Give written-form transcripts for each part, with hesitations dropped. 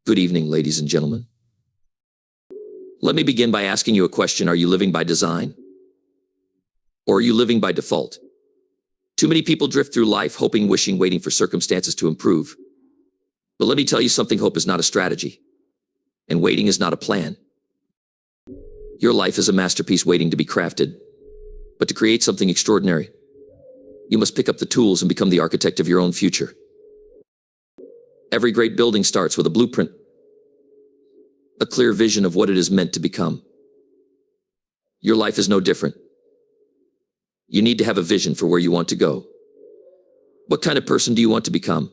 Good evening, ladies and gentlemen. Let me begin by asking you a question. Are you living by design? Or are you living by default? Too many people drift through life hoping, wishing, waiting for circumstances to improve. But let me tell you something, hope is not a strategy. And waiting is not a plan. Your life is a masterpiece waiting to be crafted. But to create something extraordinary, you must pick up the tools and become the architect of your own future. Every great building starts with a blueprint, a clear vision of what it is meant to become. Your life is no different. You need to have a vision for where you want to go. What kind of person do you want to become?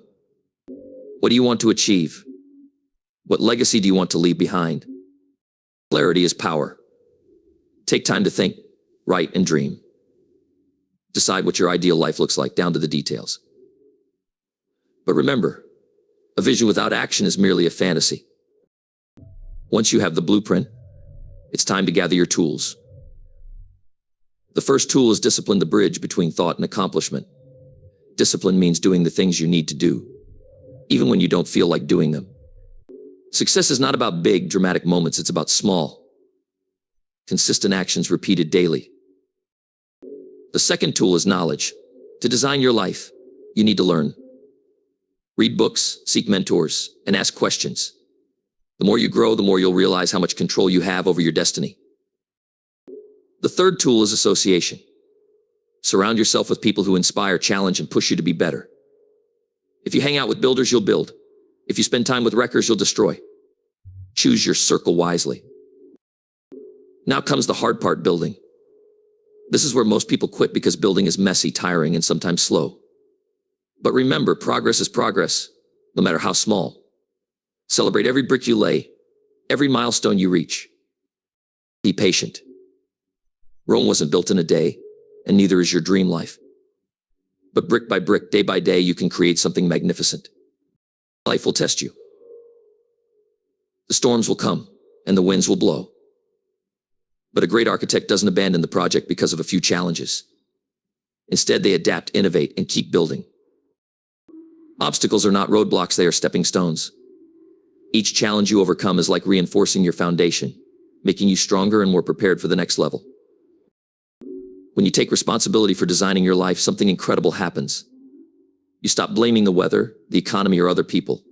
What do you want to achieve? What legacy do you want to leave behind? Clarity is power. Take time to think, write, and dream. Decide what your ideal life looks like, down to the details. But remember, a vision without action is merely a fantasy. Once you have the blueprint, it's time to gather your tools. The first tool is discipline, the bridge between thought and accomplishment. Discipline means doing the things you need to do, even when you don't feel like doing them. Success is not about big, dramatic moments. It's about small, consistent actions repeated daily. The second tool is knowledge. To design your life, you need to learn. Read books, seek mentors, and ask questions. The more you grow, the more you'll realize how much control you have over your destiny. The third tool is association. Surround yourself with people who inspire, challenge, and push you to be better. If you hang out with builders, you'll build. If you spend time with wreckers, you'll destroy. Choose your circle wisely. Now comes the hard part, building. This is where most people quit because building is messy, tiring, and sometimes slow. But remember, progress is progress, no matter how small. Celebrate every brick you lay, every milestone you reach. Be patient. Rome wasn't built in a day, and neither is your dream life. But brick by brick, day by day, you can create something magnificent. Life will test you. The storms will come, and the winds will blow. But a great architect doesn't abandon the project because of a few challenges. Instead, they adapt, innovate, and keep building. Obstacles are not roadblocks, they are stepping stones. Each challenge you overcome is like reinforcing your foundation, making you stronger and more prepared for the next level. When you take responsibility for designing your life, something incredible happens. You stop blaming the weather, the economy, or other people.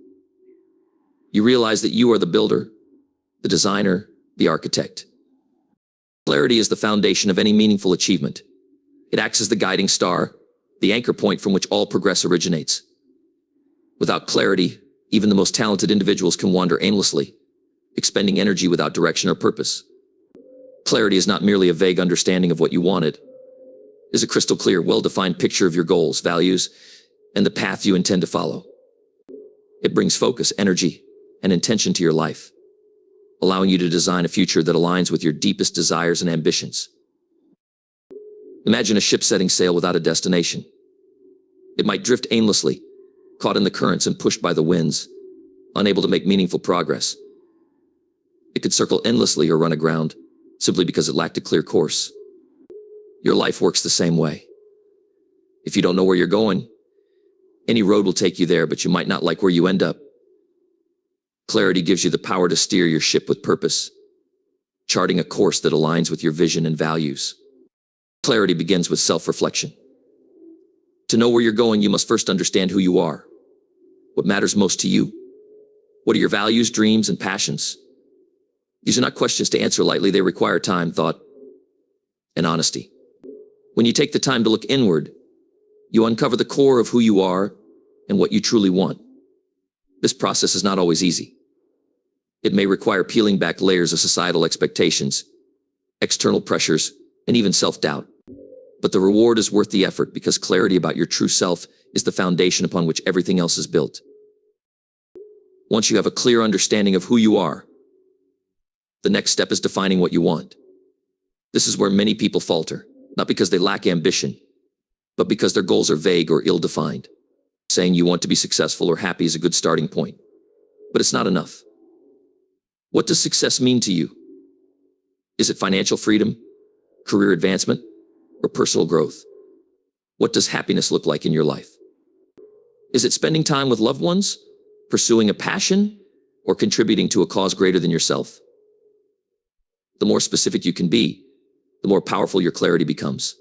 You realize that you are the builder, the designer, the architect. Clarity is the foundation of any meaningful achievement. It acts as the guiding star, the anchor point from which all progress originates. Without clarity, even the most talented individuals can wander aimlessly, expending energy without direction or purpose. Clarity is not merely a vague understanding of what you wanted. It is a crystal clear, well-defined picture of your goals, values, and the path you intend to follow. It brings focus, energy, and intention to your life, allowing you to design a future that aligns with your deepest desires and ambitions. Imagine a ship setting sail without a destination. It might drift aimlessly, caught in the currents and pushed by the winds, unable to make meaningful progress. It could circle endlessly or run aground, simply because it lacked a clear course. Your life works the same way. If you don't know where you're going, any road will take you there, but you might not like where you end up. Clarity gives you the power to steer your ship with purpose, charting a course that aligns with your vision and values. Clarity begins with self-reflection. To know where you're going, you must first understand who you are. What matters most to you? What are your values, dreams, and passions? These are not questions to answer lightly. They require time, thought, and honesty. When you take the time to look inward, you uncover the core of who you are and what you truly want. This process is not always easy. It may require peeling back layers of societal expectations, external pressures, and even self-doubt. But the reward is worth the effort because clarity about your true self is the foundation upon which everything else is built. Once you have a clear understanding of who you are, the next step is defining what you want. This is where many people falter, not because they lack ambition, but because their goals are vague or ill-defined. Saying you want to be successful or happy is a good starting point, but it's not enough. What does success mean to you? Is it financial freedom, career advancement, or personal growth? What does happiness look like in your life? Is it spending time with loved ones, pursuing a passion, or contributing to a cause greater than yourself. The more specific you can be, the more powerful your clarity becomes.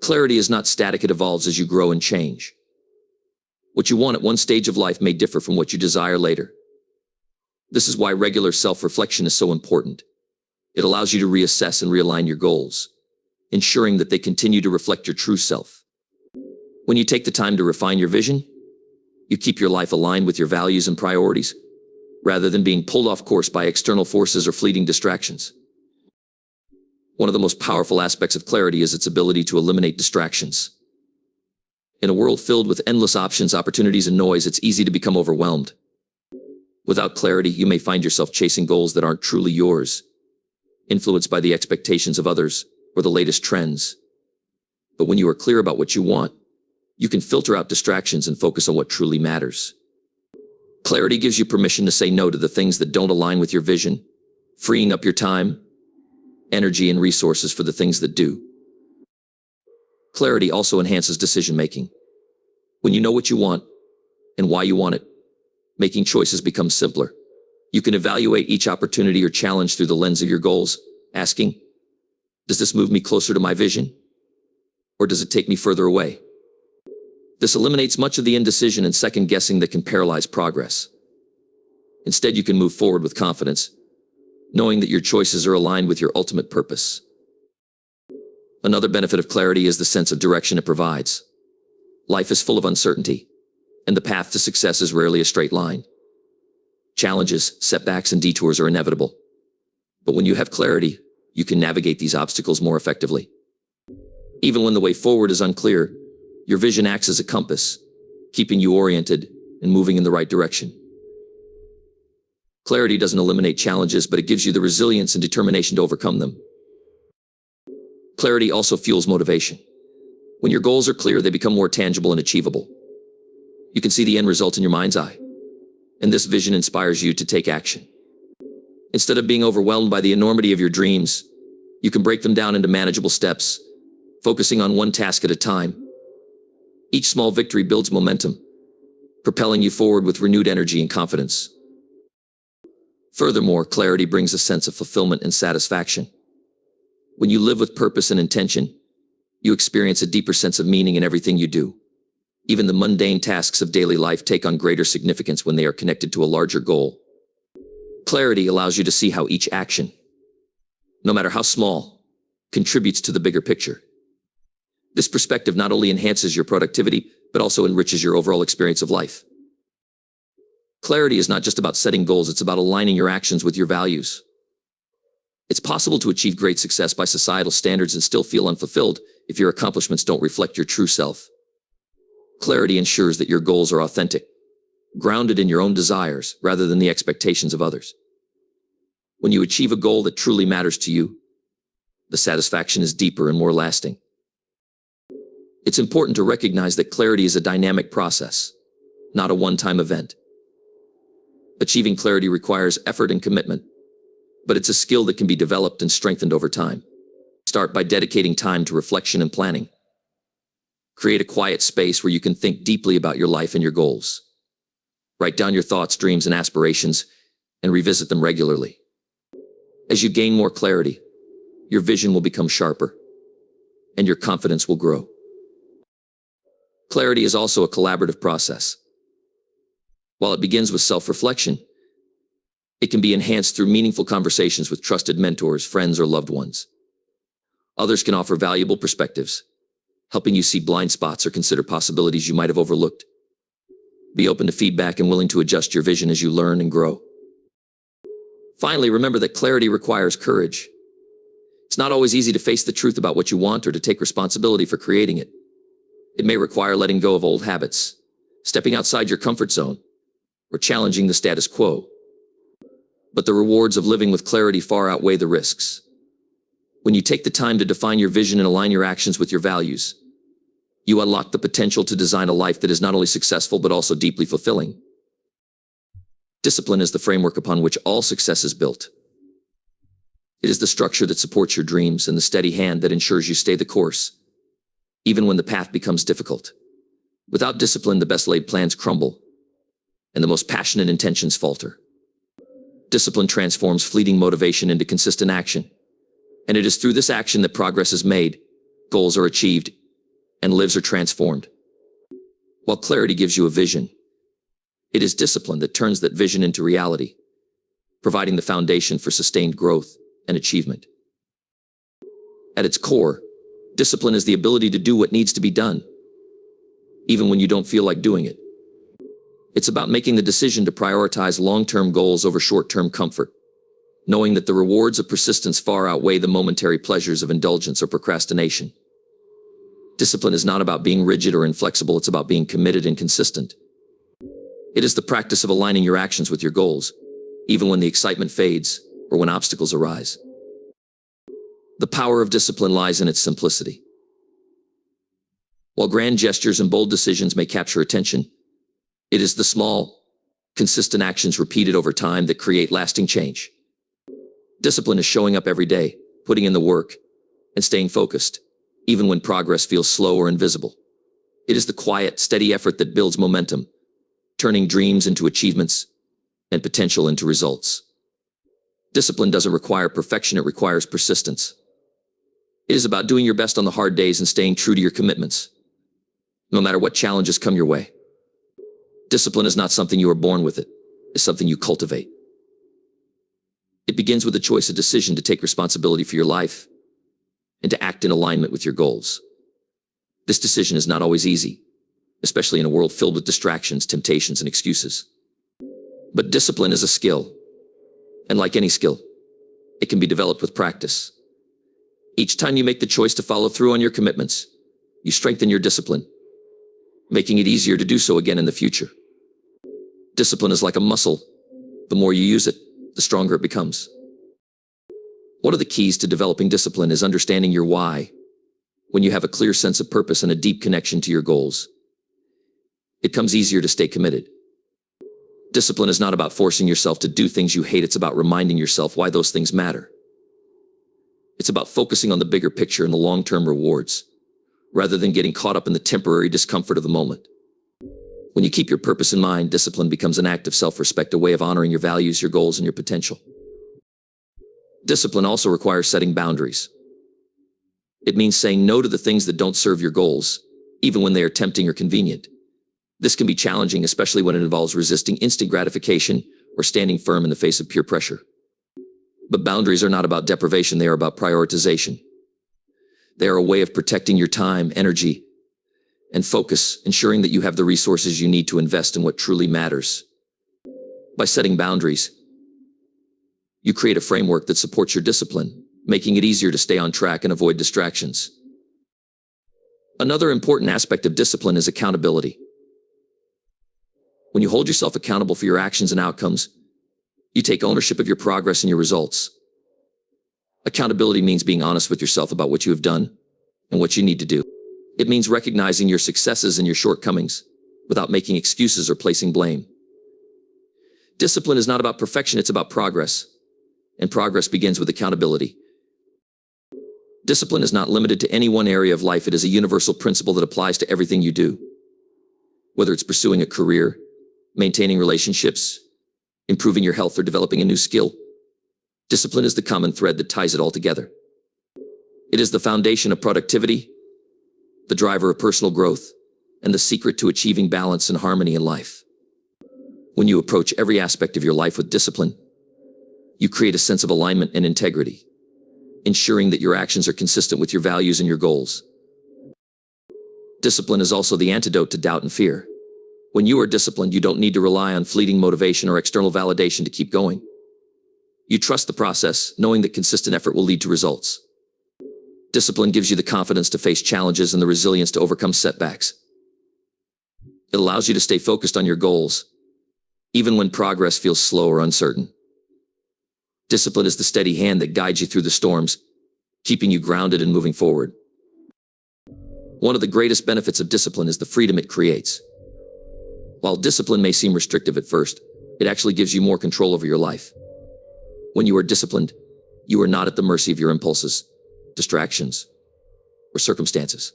Clarity is not static, it evolves as you grow and change. What you want at one stage of life may differ from what you desire later. This is why regular self-reflection is so important. It allows you to reassess and realign your goals, ensuring that they continue to reflect your true self. When you take the time to refine your vision, you keep your life aligned with your values and priorities, rather than being pulled off course by external forces or fleeting distractions. One of the most powerful aspects of clarity is its ability to eliminate distractions. In a world filled with endless options, opportunities, and noise, it's easy to become overwhelmed. Without clarity, you may find yourself chasing goals that aren't truly yours, influenced by the expectations of others or the latest trends. But when you are clear about what you want, you can filter out distractions and focus on what truly matters. Clarity gives you permission to say no to the things that don't align with your vision, freeing up your time, energy, and resources for the things that do. Clarity also enhances decision-making. When you know what you want and why you want it, making choices becomes simpler. You can evaluate each opportunity or challenge through the lens of your goals, asking, does this move me closer to my vision? Or does it take me further away? This eliminates much of the indecision and second-guessing that can paralyze progress. Instead, you can move forward with confidence, knowing that your choices are aligned with your ultimate purpose. Another benefit of clarity is the sense of direction it provides. Life is full of uncertainty, and the path to success is rarely a straight line. Challenges, setbacks, and detours are inevitable. But when you have clarity, you can navigate these obstacles more effectively. Even when the way forward is unclear, your vision acts as a compass, keeping you oriented and moving in the right direction. Clarity doesn't eliminate challenges, but it gives you the resilience and determination to overcome them. Clarity also fuels motivation. When your goals are clear, they become more tangible and achievable. You can see the end result in your mind's eye, and this vision inspires you to take action. Instead of being overwhelmed by the enormity of your dreams, you can break them down into manageable steps, focusing on one task at a time. Each small victory builds momentum, propelling you forward with renewed energy and confidence. Furthermore, clarity brings a sense of fulfillment and satisfaction. When you live with purpose and intention, you experience a deeper sense of meaning in everything you do. Even the mundane tasks of daily life take on greater significance when they are connected to a larger goal. Clarity allows you to see how each action, no matter how small, contributes to the bigger picture. This perspective not only enhances your productivity, but also enriches your overall experience of life. Clarity is not just about setting goals, it's about aligning your actions with your values. It's possible to achieve great success by societal standards and still feel unfulfilled if your accomplishments don't reflect your true self. Clarity ensures that your goals are authentic, grounded in your own desires rather than the expectations of others. When you achieve a goal that truly matters to you, the satisfaction is deeper and more lasting. It's important to recognize that clarity is a dynamic process, not a one-time event. Achieving clarity requires effort and commitment, but it's a skill that can be developed and strengthened over time. Start by dedicating time to reflection and planning. Create a quiet space where you can think deeply about your life and your goals. Write down your thoughts, dreams, and aspirations, and revisit them regularly. As you gain more clarity, your vision will become sharper, and your confidence will grow. Clarity is also a collaborative process. While it begins with self-reflection, it can be enhanced through meaningful conversations with trusted mentors, friends, or loved ones. Others can offer valuable perspectives, helping you see blind spots or consider possibilities you might have overlooked. Be open to feedback and willing to adjust your vision as you learn and grow. Finally, remember that clarity requires courage. It's not always easy to face the truth about what you want or to take responsibility for creating it. It may require letting go of old habits, stepping outside your comfort zone, or challenging the status quo. But the rewards of living with clarity far outweigh the risks. When you take the time to define your vision and align your actions with your values, you unlock the potential to design a life that is not only successful but also deeply fulfilling. Discipline is the framework upon which all success is built. It is the structure that supports your dreams and the steady hand that ensures you stay the course, even when the path becomes difficult. Without discipline, the best laid plans crumble, and the most passionate intentions falter. Discipline transforms fleeting motivation into consistent action, and it is through this action that progress is made, goals are achieved, and lives are transformed. While clarity gives you a vision, it is discipline that turns that vision into reality, providing the foundation for sustained growth and achievement. At its core, discipline is the ability to do what needs to be done, even when you don't feel like doing it. It's about making the decision to prioritize long-term goals over short-term comfort, knowing that the rewards of persistence far outweigh the momentary pleasures of indulgence or procrastination. Discipline is not about being rigid or inflexible, it's about being committed and consistent. It is the practice of aligning your actions with your goals, even when the excitement fades or when obstacles arise. The power of discipline lies in its simplicity. While grand gestures and bold decisions may capture attention, it is the small, consistent actions repeated over time that create lasting change. Discipline is showing up every day, putting in the work, and staying focused, even when progress feels slow or invisible. It is the quiet, steady effort that builds momentum, turning dreams into achievements and potential into results. Discipline doesn't require perfection, it requires persistence. It is about doing your best on the hard days and staying true to your commitments, no matter what challenges come your way. Discipline is not something you are born with, it's something you cultivate. It begins with a choice, a decision to take responsibility for your life and to act in alignment with your goals. This decision is not always easy, especially in a world filled with distractions, temptations, and excuses. But discipline is a skill, and like any skill, it can be developed with practice. Each time you make the choice to follow through on your commitments, you strengthen your discipline, making it easier to do so again in the future. Discipline is like a muscle. The more you use it, the stronger it becomes. One of the keys to developing discipline is understanding your why. When you have a clear sense of purpose and a deep connection to your goals, it comes easier to stay committed. Discipline is not about forcing yourself to do things you hate, it's about reminding yourself why those things matter. It's about focusing on the bigger picture and the long-term rewards, rather than getting caught up in the temporary discomfort of the moment. When you keep your purpose in mind, discipline becomes an act of self-respect, a way of honoring your values, your goals, and your potential. Discipline also requires setting boundaries. It means saying no to the things that don't serve your goals, even when they are tempting or convenient. This can be challenging, especially when it involves resisting instant gratification or standing firm in the face of peer pressure. But boundaries are not about deprivation, they are about prioritization. They are a way of protecting your time, energy, and focus, ensuring that you have the resources you need to invest in what truly matters. By setting boundaries, you create a framework that supports your discipline, making it easier to stay on track and avoid distractions. Another important aspect of discipline is accountability. When you hold yourself accountable for your actions and outcomes, you take ownership of your progress and your results. Accountability means being honest with yourself about what you have done and what you need to do. It means recognizing your successes and your shortcomings without making excuses or placing blame. Discipline is not about perfection, it's about progress. And progress begins with accountability. Discipline is not limited to any one area of life, it is a universal principle that applies to everything you do. Whether it's pursuing a career, maintaining relationships, improving your health, or developing a new skill, discipline is the common thread that ties it all together. It is the foundation of productivity, the driver of personal growth, and the secret to achieving balance and harmony in life. When you approach every aspect of your life with discipline, you create a sense of alignment and integrity, ensuring that your actions are consistent with your values and your goals. Discipline is also the antidote to doubt and fear. When you are disciplined, you don't need to rely on fleeting motivation or external validation to keep going. You trust the process, knowing that consistent effort will lead to results. Discipline gives you the confidence to face challenges and the resilience to overcome setbacks. It allows you to stay focused on your goals, even when progress feels slow or uncertain. Discipline is the steady hand that guides you through the storms, keeping you grounded and moving forward. One of the greatest benefits of discipline is the freedom it creates. While discipline may seem restrictive at first, it actually gives you more control over your life. When you are disciplined, you are not at the mercy of your impulses, distractions, or circumstances.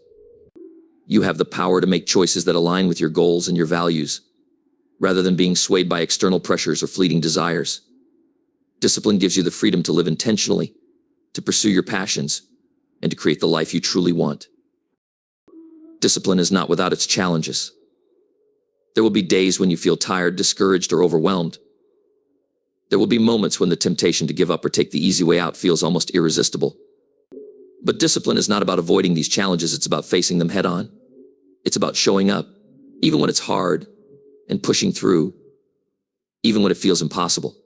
You have the power to make choices that align with your goals and your values, rather than being swayed by external pressures or fleeting desires. Discipline gives you the freedom to live intentionally, to pursue your passions, and to create the life you truly want. Discipline is not without its challenges. There will be days when you feel tired, discouraged, or overwhelmed. There will be moments when the temptation to give up or take the easy way out feels almost irresistible. But discipline is not about avoiding these challenges, it's about facing them head on. It's about showing up, even when it's hard, and pushing through, even when it feels impossible.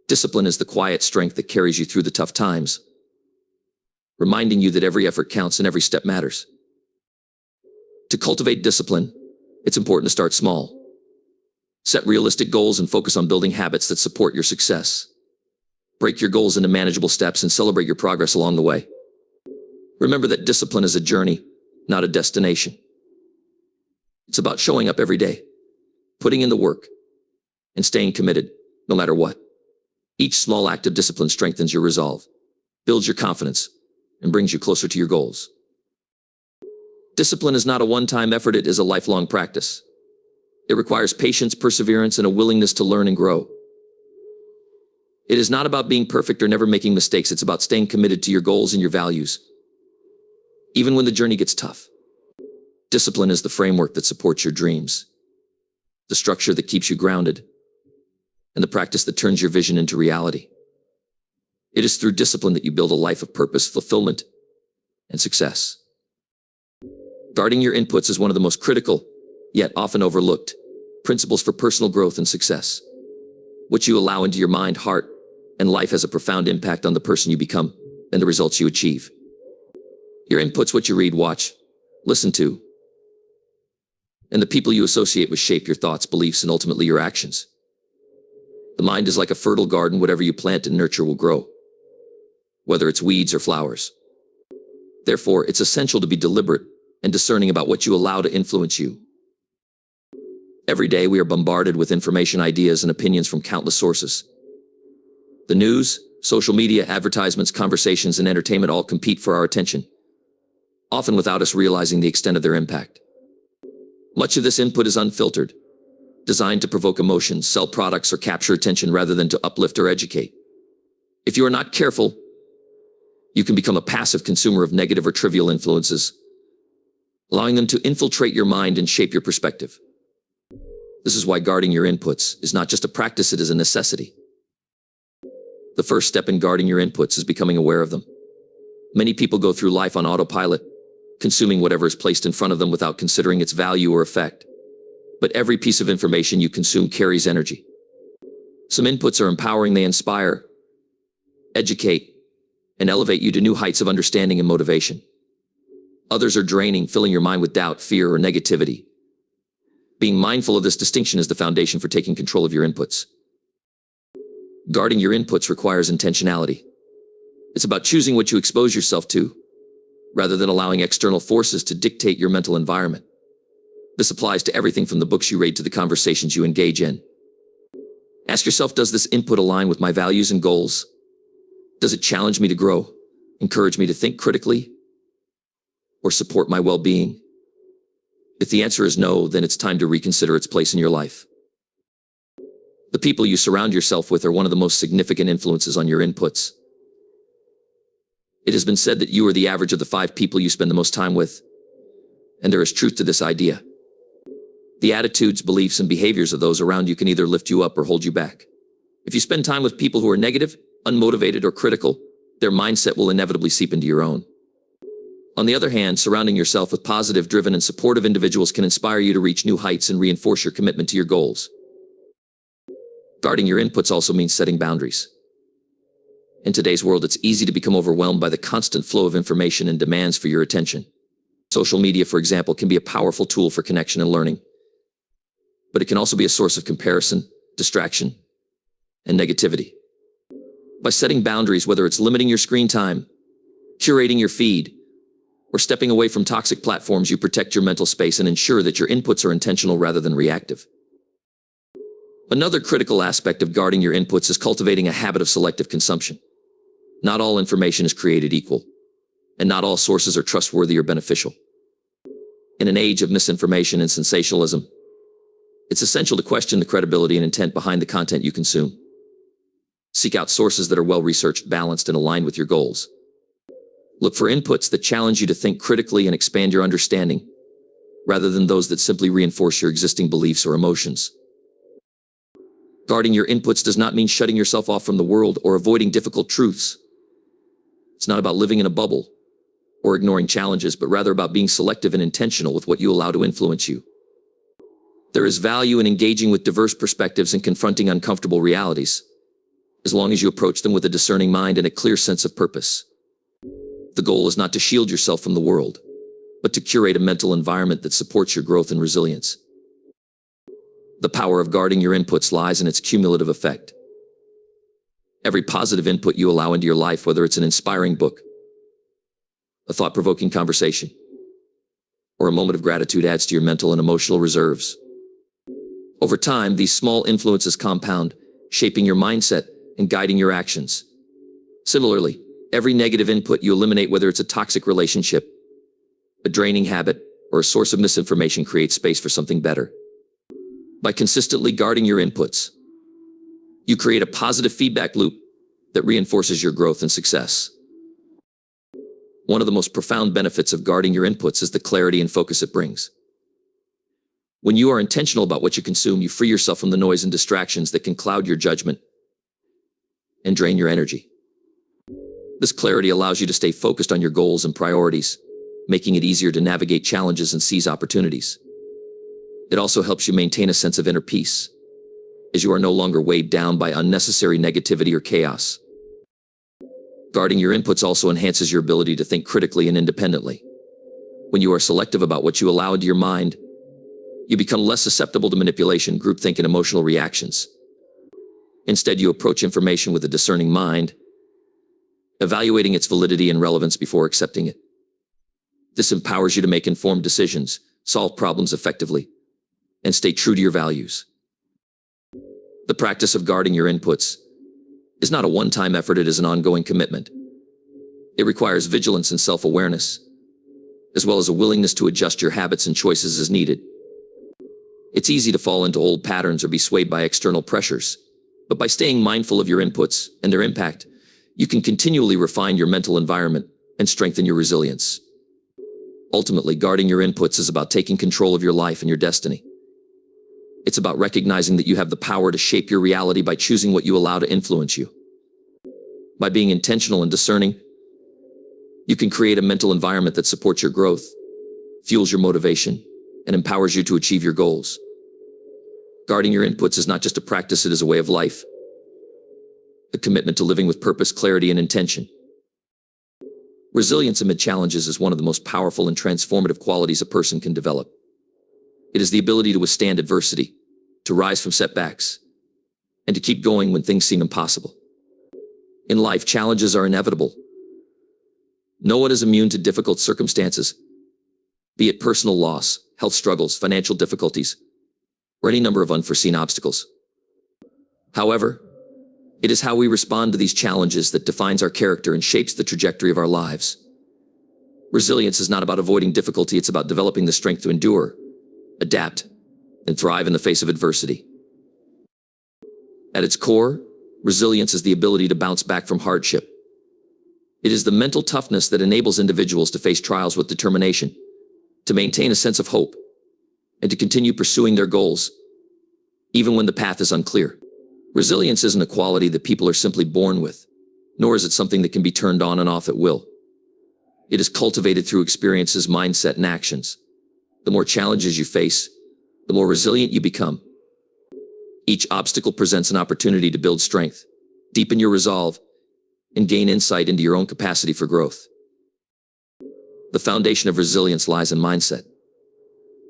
Discipline is the quiet strength that carries you through the tough times, reminding you that every effort counts and every step matters. To cultivate discipline, it's important to start small. Set realistic goals and focus on building habits that support your success. Break your goals into manageable steps and celebrate your progress along the way. Remember that discipline is a journey, not a destination. It's about showing up every day, putting in the work, and staying committed, no matter what. Each small act of discipline strengthens your resolve, builds your confidence, and brings you closer to your goals. Discipline is not a one-time effort, it is a lifelong practice. It requires patience, perseverance, and a willingness to learn and grow. It is not about being perfect or never making mistakes, it's about staying committed to your goals and your values, even when the journey gets tough. Discipline is the framework that supports your dreams, the structure that keeps you grounded, and the practice that turns your vision into reality. It is through discipline that you build a life of purpose, fulfillment, and success. Guarding your inputs is one of the most critical, yet often overlooked, principles for personal growth and success. What you allow into your mind, heart, and life has a profound impact on the person you become and the results you achieve. Your inputs, what you read, watch, listen to, and the people you associate with shape your thoughts, beliefs, and ultimately your actions. The mind is like a fertile garden. Whatever you plant and nurture will grow, whether it's weeds or flowers. Therefore, it's essential to be deliberate and discerning about what you allow to influence you. Every day we are bombarded with information, ideas, and opinions from countless sources. The news, social media, advertisements, conversations, and entertainment all compete for our attention, often without us realizing the extent of their impact. Much of this input is unfiltered, designed to provoke emotions, sell products, or capture attention rather than to uplift or educate. If you are not careful, you can become a passive consumer of negative or trivial influences, allowing them to infiltrate your mind and shape your perspective. This is why guarding your inputs is not just a practice, it is a necessity. The first step in guarding your inputs is becoming aware of them. Many people go through life on autopilot, consuming whatever is placed in front of them without considering its value or effect. But every piece of information you consume carries energy. Some inputs are empowering, they inspire, educate, and elevate you to new heights of understanding and motivation. Others are draining, filling your mind with doubt, fear, or negativity. Being mindful of this distinction is the foundation for taking control of your inputs. Guarding your inputs requires intentionality. It's about choosing what you expose yourself to, rather than allowing external forces to dictate your mental environment. This applies to everything from the books you read to the conversations you engage in. Ask yourself, does this input align with my values and goals? Does it challenge me to grow, encourage me to think critically, or support my well-being? If the answer is no, then it's time to reconsider its place in your life. The people you surround yourself with are one of the most significant influences on your inputs. It has been said that you are the average of the 5 people you spend the most time with, and there is truth to this idea. The attitudes, beliefs, and behaviors of those around you can either lift you up or hold you back. If you spend time with people who are negative, unmotivated, or critical, their mindset will inevitably seep into your own. On the other hand, surrounding yourself with positive, driven, and supportive individuals can inspire you to reach new heights and reinforce your commitment to your goals. Guarding your inputs also means setting boundaries. In today's world, it's easy to become overwhelmed by the constant flow of information and demands for your attention. Social media, for example, can be a powerful tool for connection and learning, but it can also be a source of comparison, distraction, and negativity. By setting boundaries, whether it's limiting your screen time, curating your feed, or stepping away from toxic platforms, you protect your mental space and ensure that your inputs are intentional rather than reactive. Another critical aspect of guarding your inputs is cultivating a habit of selective consumption. Not all information is created equal, and not all sources are trustworthy or beneficial. In an age of misinformation and sensationalism, It's essential to question the credibility and intent behind the content you consume. Seek out sources that are well-researched, balanced, and aligned with your goals. Look for inputs that challenge you to think critically and expand your understanding, rather than those that simply reinforce your existing beliefs or emotions. Guarding your inputs does not mean shutting yourself off from the world or avoiding difficult truths. It's not about living in a bubble or ignoring challenges, but rather about being selective and intentional with what you allow to influence you. There is value in engaging with diverse perspectives and confronting uncomfortable realities, as long as you approach them with a discerning mind and a clear sense of purpose. The goal is not to shield yourself from the world, but to curate a mental environment that supports your growth and resilience. The power of guarding your inputs lies in its cumulative effect. Every positive input you allow into your life, whether it's an inspiring book, a thought-provoking conversation, or a moment of gratitude, adds to your mental and emotional reserves. Over time, these small influences compound, shaping your mindset and guiding your actions. Similarly, every negative input you eliminate, whether it's a toxic relationship, a draining habit, or a source of misinformation, creates space for something better. By consistently guarding your inputs, you create a positive feedback loop that reinforces your growth and success. One of the most profound benefits of guarding your inputs is the clarity and focus it brings. When you are intentional about what you consume, you free yourself from the noise and distractions that can cloud your judgment and drain your energy. This clarity allows you to stay focused on your goals and priorities, making it easier to navigate challenges and seize opportunities. It also helps you maintain a sense of inner peace, as you are no longer weighed down by unnecessary negativity or chaos. Guarding your inputs also enhances your ability to think critically and independently. When you are selective about what you allow into your mind, you become less susceptible to manipulation, groupthink, and emotional reactions. Instead, you approach information with a discerning mind, evaluating its validity and relevance before accepting it. This empowers you to make informed decisions, solve problems effectively, and stay true to your values. The practice of guarding your inputs is not a one-time effort, it is an ongoing commitment. It requires vigilance and self-awareness, as well as a willingness to adjust your habits and choices as needed. It's easy to fall into old patterns or be swayed by external pressures, but by staying mindful of your inputs and their impact, you can continually refine your mental environment and strengthen your resilience. Ultimately, guarding your inputs is about taking control of your life and your destiny. It's about recognizing that you have the power to shape your reality by choosing what you allow to influence you. By being intentional and discerning, you can create a mental environment that supports your growth, fuels your motivation, and empowers you to achieve your goals. Guarding your inputs is not just a practice, it is a way of life, a commitment to living with purpose, clarity, and intention. Resilience amid challenges is one of the most powerful and transformative qualities a person can develop. It is the ability to withstand adversity, to rise from setbacks, and to keep going when things seem impossible. In life, challenges are inevitable. No one is immune to difficult circumstances, be it personal loss, health struggles, financial difficulties, or any number of unforeseen obstacles. However, it is how we respond to these challenges that defines our character and shapes the trajectory of our lives. Resilience is not about avoiding difficulty, it's about developing the strength to endure, adapt, and thrive in the face of adversity. At its core, resilience is the ability to bounce back from hardship. It is the mental toughness that enables individuals to face trials with determination, to maintain a sense of hope, and to continue pursuing their goals, even when the path is unclear. Resilience isn't a quality that people are simply born with, nor is it something that can be turned on and off at will. It is cultivated through experiences, mindset, and actions. The more challenges you face, the more resilient you become. Each obstacle presents an opportunity to build strength, deepen your resolve, and gain insight into your own capacity for growth. The foundation of resilience lies in mindset.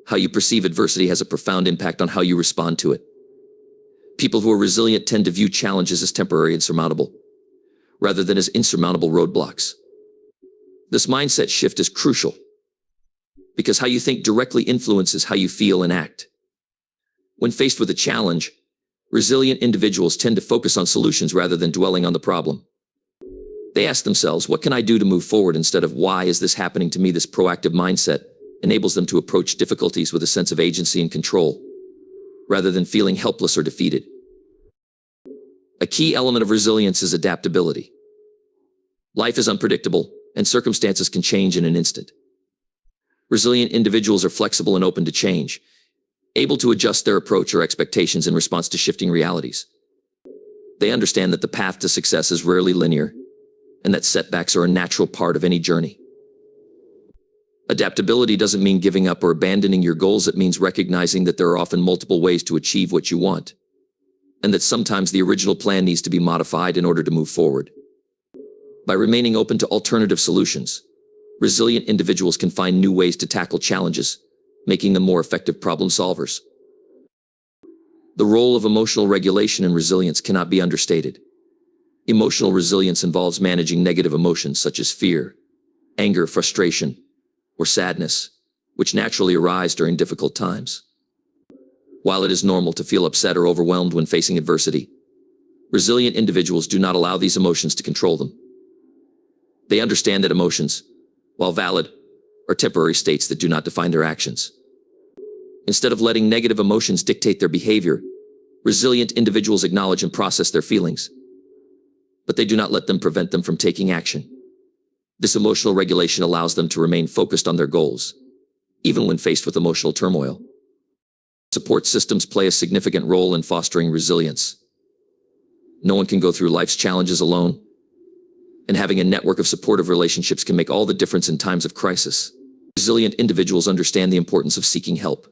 How you perceive adversity has a profound impact on how you respond to it. People who are resilient tend to view challenges as temporary and surmountable, rather than as insurmountable roadblocks. This mindset shift is crucial, because how you think directly influences how you feel and act. When faced with a challenge, resilient individuals tend to focus on solutions rather than dwelling on the problem. They ask themselves, what can I do to move forward, instead of why is this happening to me? This proactive mindset enables them to approach difficulties with a sense of agency and control, rather than feeling helpless or defeated. A key element of resilience is adaptability. Life is unpredictable, and circumstances can change in an instant. Resilient individuals are flexible and open to change, able to adjust their approach or expectations in response to shifting realities. They understand that the path to success is rarely linear, and that setbacks are a natural part of any journey. Adaptability doesn't mean giving up or abandoning your goals. It means recognizing that there are often multiple ways to achieve what you want, and that sometimes the original plan needs to be modified in order to move forward. By remaining open to alternative solutions, resilient individuals can find new ways to tackle challenges, making them more effective problem solvers. The role of emotional regulation and resilience cannot be understated. Emotional resilience involves managing negative emotions such as fear, anger, frustration, or sadness, which naturally arise during difficult times. While it is normal to feel upset or overwhelmed when facing adversity, resilient individuals do not allow these emotions to control them. They understand that emotions, while valid, are temporary states that do not define their actions. Instead of letting negative emotions dictate their behavior, resilient individuals acknowledge and process their feelings, but they do not let them prevent them from taking action. This emotional regulation allows them to remain focused on their goals, even when faced with emotional turmoil. Support systems play a significant role in fostering resilience. No one can go through life's challenges alone, and having a network of supportive relationships can make all the difference in times of crisis. Resilient individuals understand the importance of seeking help,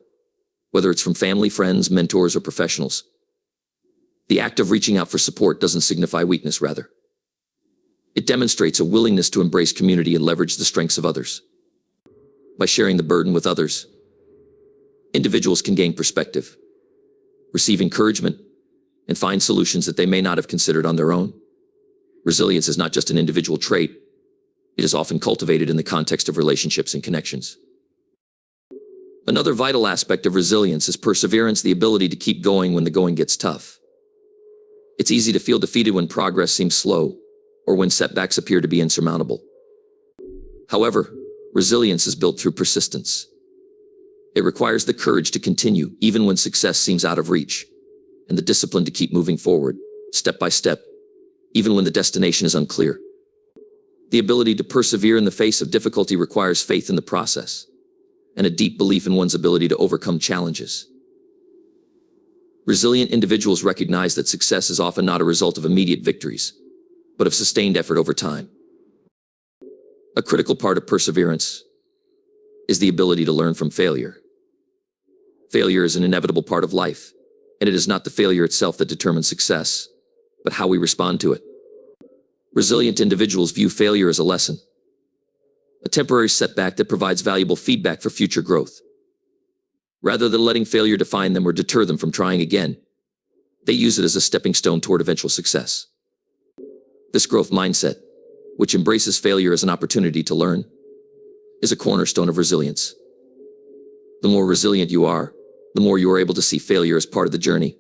whether it's from family, friends, mentors, or professionals. The act of reaching out for support doesn't signify weakness, rather. It demonstrates a willingness to embrace community and leverage the strengths of others. By sharing the burden with others, individuals can gain perspective, receive encouragement, and find solutions that they may not have considered on their own. Resilience is not just an individual trait. It is often cultivated in the context of relationships and connections. Another vital aspect of resilience is perseverance, the ability to keep going when the going gets tough. It's easy to feel defeated when progress seems slow, or when setbacks appear to be insurmountable. However, resilience is built through persistence. It requires the courage to continue, even when success seems out of reach, and the discipline to keep moving forward, step by step, even when the destination is unclear. The ability to persevere in the face of difficulty requires faith in the process, and a deep belief in one's ability to overcome challenges. Resilient individuals recognize that success is often not a result of immediate victories, but of sustained effort over time. A critical part of perseverance is the ability to learn from failure. Failure is an inevitable part of life, and it is not the failure itself that determines success, but how we respond to it. Resilient individuals view failure as a lesson, a temporary setback that provides valuable feedback for future growth. Rather than letting failure define them or deter them from trying again, they use it as a stepping stone toward eventual success. This growth mindset, which embraces failure as an opportunity to learn, is a cornerstone of resilience. The more resilient you are, the more you are able to see failure as part of the journey,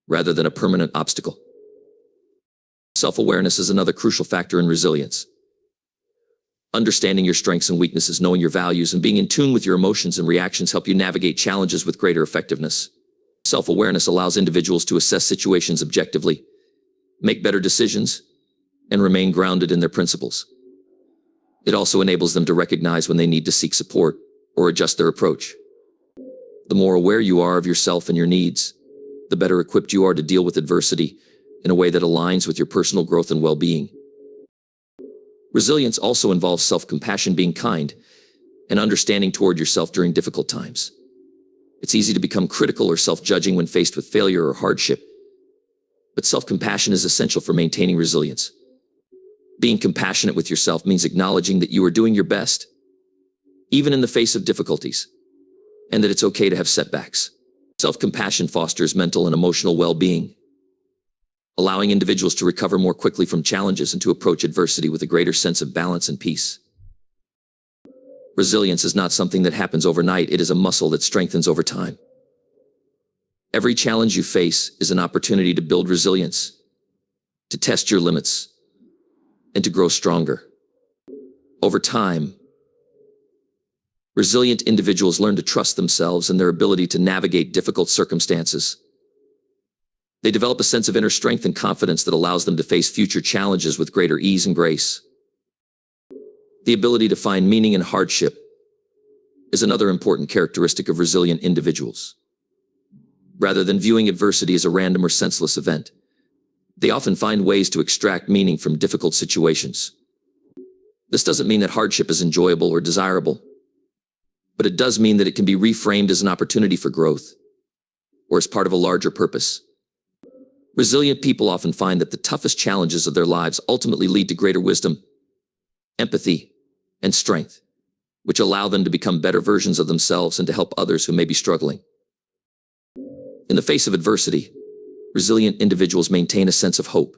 rather than a permanent obstacle. Self-awareness is another crucial factor in resilience. Understanding your strengths and weaknesses, knowing your values, and being in tune with your emotions and reactions help you navigate challenges with greater effectiveness. Self-awareness allows individuals to assess situations objectively, make better decisions, and remain grounded in their principles. It also enables them to recognize when they need to seek support or adjust their approach. The more aware you are of yourself and your needs, the better equipped you are to deal with adversity in a way that aligns with your personal growth and well-being. Resilience also involves self-compassion, being kind and understanding toward yourself during difficult times. It's easy to become critical or self-judging when faced with failure or hardship, but self-compassion is essential for maintaining resilience. Being compassionate with yourself means acknowledging that you are doing your best, even in the face of difficulties, and that it's okay to have setbacks. Self-compassion fosters mental and emotional well-being, allowing individuals to recover more quickly from challenges and to approach adversity with a greater sense of balance and peace. Resilience is not something that happens overnight. It is a muscle that strengthens over time. Every challenge you face is an opportunity to build resilience, to test your limits, and to grow stronger. Over time, Resilient individuals learn to trust themselves and their ability to navigate difficult circumstances. They develop a sense of inner strength and confidence that allows them to face future challenges with greater ease and grace. The ability to find meaning in hardship is another important characteristic of resilient individuals. Rather than viewing adversity as a random or senseless event, they often find ways to extract meaning from difficult situations. This doesn't mean that hardship is enjoyable or desirable, but it does mean that it can be reframed as an opportunity for growth, or as part of a larger purpose. Resilient people often find that the toughest challenges of their lives ultimately lead to greater wisdom, empathy, and strength, which allow them to become better versions of themselves and to help others who may be struggling. In the face of adversity, resilient individuals maintain a sense of hope.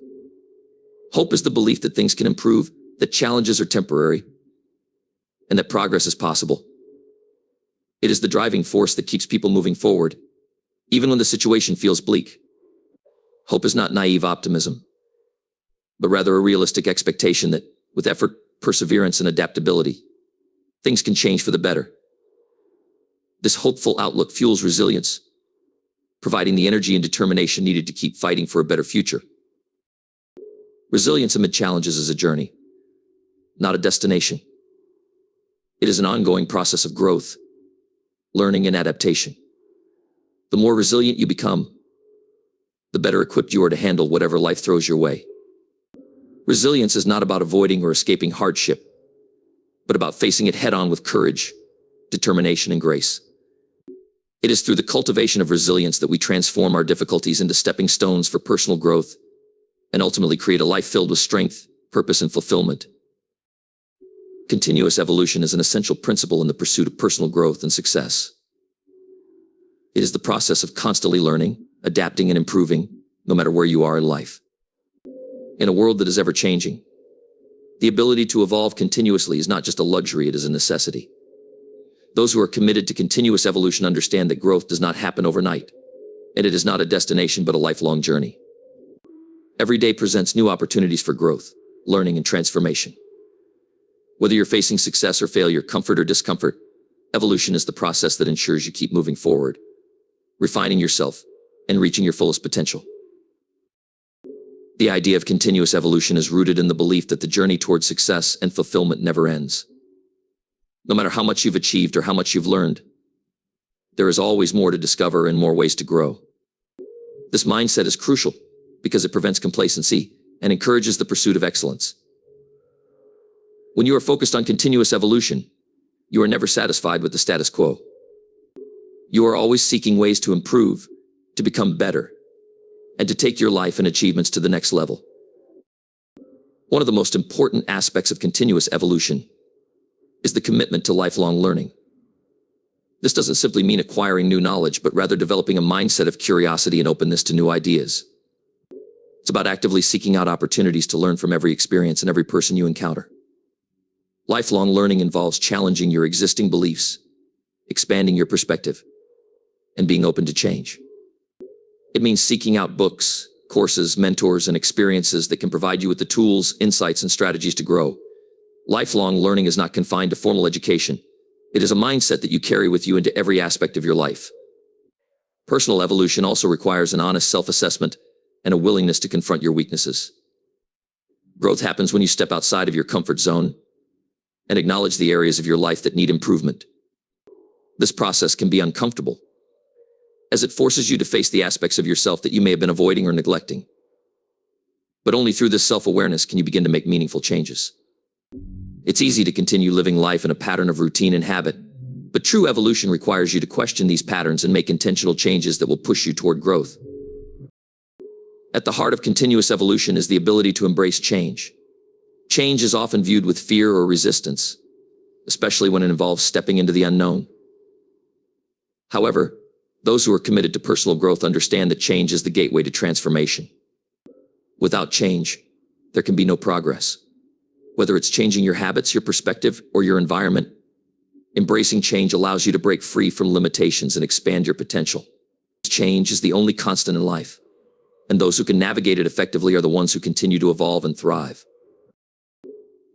Hope is the belief that things can improve, that challenges are temporary, and that progress is possible. It is the driving force that keeps people moving forward, even when the situation feels bleak. Hope is not naive optimism, but rather a realistic expectation that, with effort, perseverance, and adaptability, things can change for the better. This hopeful outlook fuels resilience, providing the energy and determination needed to keep fighting for a better future. Resilience amid challenges is a journey, not a destination. It is an ongoing process of growth, learning, and adaptation. The more resilient you become, the better equipped you are to handle whatever life throws your way. Resilience is not about avoiding or escaping hardship, but about facing it head-on with courage, determination, and grace. It is through the cultivation of resilience that we transform our difficulties into stepping stones for personal growth and ultimately create a life filled with strength, purpose, and fulfillment. Continuous evolution is an essential principle in the pursuit of personal growth and success. It is the process of constantly learning, adapting, and improving, no matter where you are in life. In a world that is ever-changing, the ability to evolve continuously is not just a luxury, it is a necessity. Those who are committed to continuous evolution understand that growth does not happen overnight, and it is not a destination but a lifelong journey. Every day presents new opportunities for growth, learning, and transformation. Whether you're facing success or failure, comfort or discomfort, evolution is the process that ensures you keep moving forward, refining yourself, and reaching your fullest potential. The idea of continuous evolution is rooted in the belief that the journey towards success and fulfillment never ends. No matter how much you've achieved or how much you've learned, there is always more to discover and more ways to grow. This mindset is crucial because it prevents complacency and encourages the pursuit of excellence. When you are focused on continuous evolution, you are never satisfied with the status quo. You are always seeking ways to improve, to become better, and to take your life and achievements to the next level. One of the most important aspects of continuous evolution is the commitment to lifelong learning. This doesn't simply mean acquiring new knowledge, but rather developing a mindset of curiosity and openness to new ideas. It's about actively seeking out opportunities to learn from every experience and every person you encounter. Lifelong learning involves challenging your existing beliefs, expanding your perspective, and being open to change. It means seeking out books, courses, mentors, and experiences that can provide you with the tools, insights, and strategies to grow. Lifelong learning is not confined to formal education. It is a mindset that you carry with you into every aspect of your life. Personal evolution also requires an honest self-assessment and a willingness to confront your weaknesses. Growth happens when you step outside of your comfort zone and acknowledge the areas of your life that need improvement. This process can be uncomfortable, as it forces you to face the aspects of yourself that you may have been avoiding or neglecting. But only through this self-awareness can you begin to make meaningful changes. It's easy to continue living life in a pattern of routine and habit, but true evolution requires you to question these patterns and make intentional changes that will push you toward growth. At the heart of continuous evolution is the ability to embrace change. Change is often viewed with fear or resistance, especially when it involves stepping into the unknown. However, those who are committed to personal growth understand that change is the gateway to transformation. Without change, there can be no progress. Whether it's changing your habits, your perspective, or your environment, embracing change allows you to break free from limitations and expand your potential. Change is the only constant in life, and those who can navigate it effectively are the ones who continue to evolve and thrive.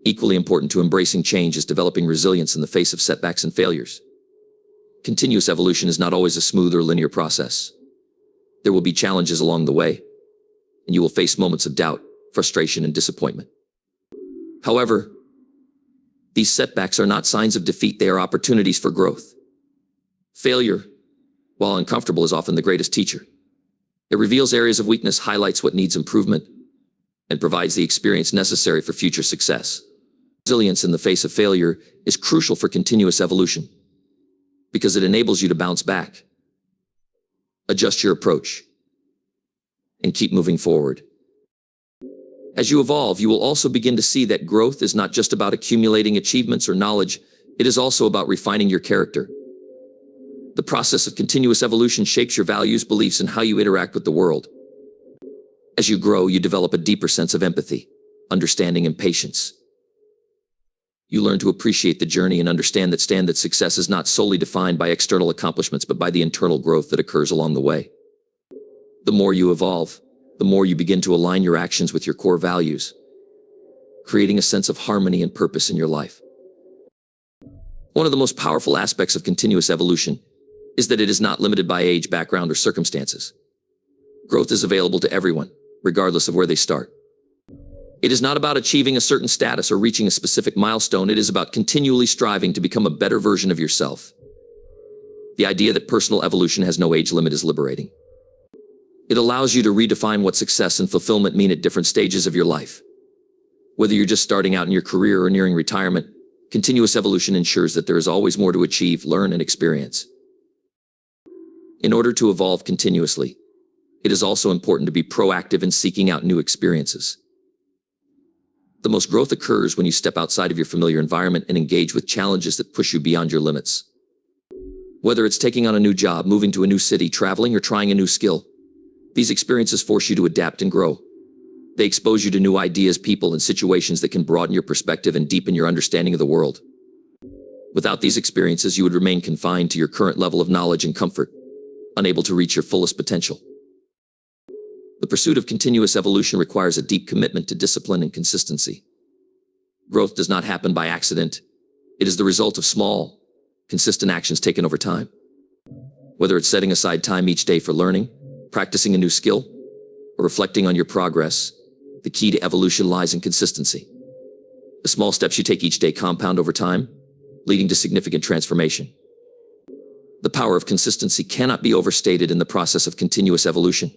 Equally important to embracing change is developing resilience in the face of setbacks and failures. Continuous evolution is not always a smooth or linear process. There will be challenges along the way, and you will face moments of doubt, frustration, and disappointment. However, these setbacks are not signs of defeat, they are opportunities for growth. Failure, while uncomfortable, is often the greatest teacher. It reveals areas of weakness, highlights what needs improvement, and provides the experience necessary for future success. Resilience in the face of failure is crucial for continuous evolution because it enables you to bounce back, adjust your approach, and keep moving forward. As you evolve, you will also begin to see that growth is not just about accumulating achievements or knowledge, it is also about refining your character. The process of continuous evolution shapes your values, beliefs, and how you interact with the world. As you grow, you develop a deeper sense of empathy, understanding, and patience. You learn to appreciate the journey and understand that success is not solely defined by external accomplishments, but by the internal growth that occurs along the way. The more you evolve, the more you begin to align your actions with your core values, creating a sense of harmony and purpose in your life. One of the most powerful aspects of continuous evolution is that it is not limited by age, background, or circumstances. Growth is available to everyone, regardless of where they start. It is not about achieving a certain status or reaching a specific milestone. It is about continually striving to become a better version of yourself. The idea that personal evolution has no age limit is liberating. It allows you to redefine what success and fulfillment mean at different stages of your life. Whether you're just starting out in your career or nearing retirement, continuous evolution ensures that there is always more to achieve, learn, and experience. In order to evolve continuously, it is also important to be proactive in seeking out new experiences. The most growth occurs when you step outside of your familiar environment and engage with challenges that push you beyond your limits. Whether it's taking on a new job, moving to a new city, traveling, or trying a new skill, these experiences force you to adapt and grow. They expose you to new ideas, people, and situations that can broaden your perspective and deepen your understanding of the world. Without these experiences, you would remain confined to your current level of knowledge and comfort, unable to reach your fullest potential. The pursuit of continuous evolution requires a deep commitment to discipline and consistency. Growth does not happen by accident. It is the result of small, consistent actions taken over time. Whether it's setting aside time each day for learning, practicing a new skill, or reflecting on your progress, the key to evolution lies in consistency. The small steps you take each day compound over time, leading to significant transformation. The power of consistency cannot be overstated in the process of continuous evolution.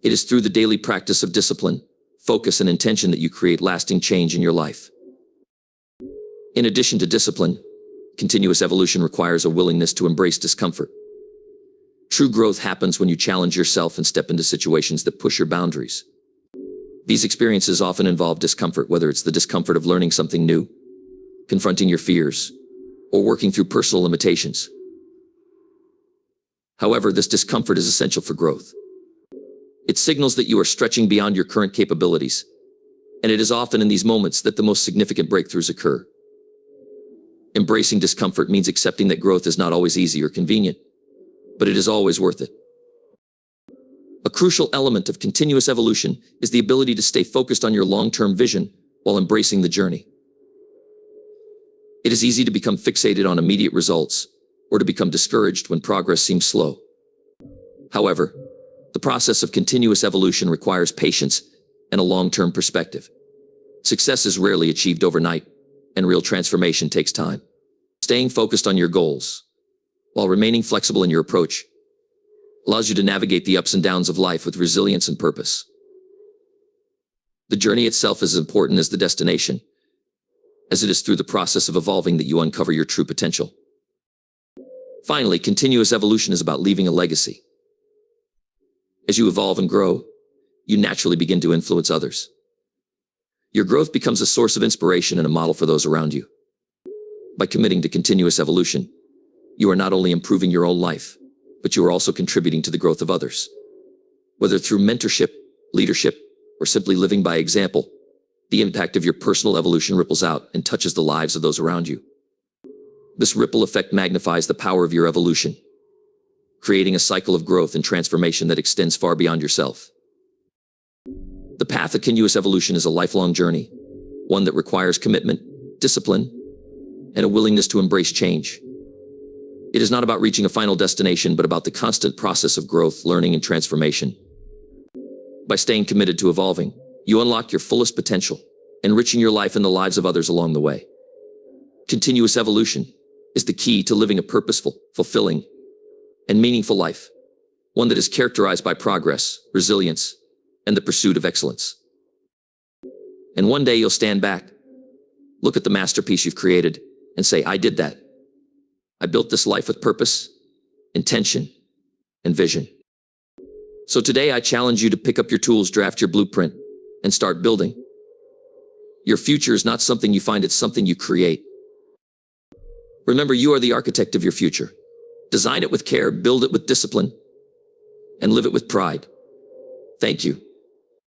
It is through the daily practice of discipline, focus, and intention that you create lasting change in your life. In addition to discipline, continuous evolution requires a willingness to embrace discomfort. True growth happens when you challenge yourself and step into situations that push your boundaries. These experiences often involve discomfort, whether it's the discomfort of learning something new, confronting your fears, or working through personal limitations. However, this discomfort is essential for growth. It signals that you are stretching beyond your current capabilities, and it is often in these moments that the most significant breakthroughs occur. Embracing discomfort means accepting that growth is not always easy or convenient, but it is always worth it. A crucial element of continuous evolution is the ability to stay focused on your long-term vision while embracing the journey. It is easy to become fixated on immediate results or to become discouraged when progress seems slow. However, the process of continuous evolution requires patience and a long-term perspective. Success is rarely achieved overnight, and real transformation takes time. Staying focused on your goals, while remaining flexible in your approach, allows you to navigate the ups and downs of life with resilience and purpose. The journey itself is as important as the destination, as it is through the process of evolving that you uncover your true potential. Finally, continuous evolution is about leaving a legacy. As you evolve and grow, you naturally begin to influence others. Your growth becomes a source of inspiration and a model for those around you. By committing to continuous evolution, you are not only improving your own life, but you are also contributing to the growth of others. Whether through mentorship, leadership, or simply living by example, the impact of your personal evolution ripples out and touches the lives of those around you. This ripple effect magnifies the power of your evolution, creating a cycle of growth and transformation that extends far beyond yourself. The path of continuous evolution is a lifelong journey, one that requires commitment, discipline, and a willingness to embrace change. It is not about reaching a final destination, but about the constant process of growth, learning, and transformation. By staying committed to evolving, you unlock your fullest potential, enriching your life and the lives of others along the way. Continuous evolution is the key to living a purposeful, fulfilling, and meaningful life, one that is characterized by progress, resilience, and the pursuit of excellence. And one day you'll stand back, look at the masterpiece you've created, and say, I did that. I built this life with purpose, intention, and vision. So today I challenge you to pick up your tools, draft your blueprint, and start building. Your future is not something you find, it's something you create. Remember, you are the architect of your future. Design it with care, build it with discipline, and live it with pride. Thank you.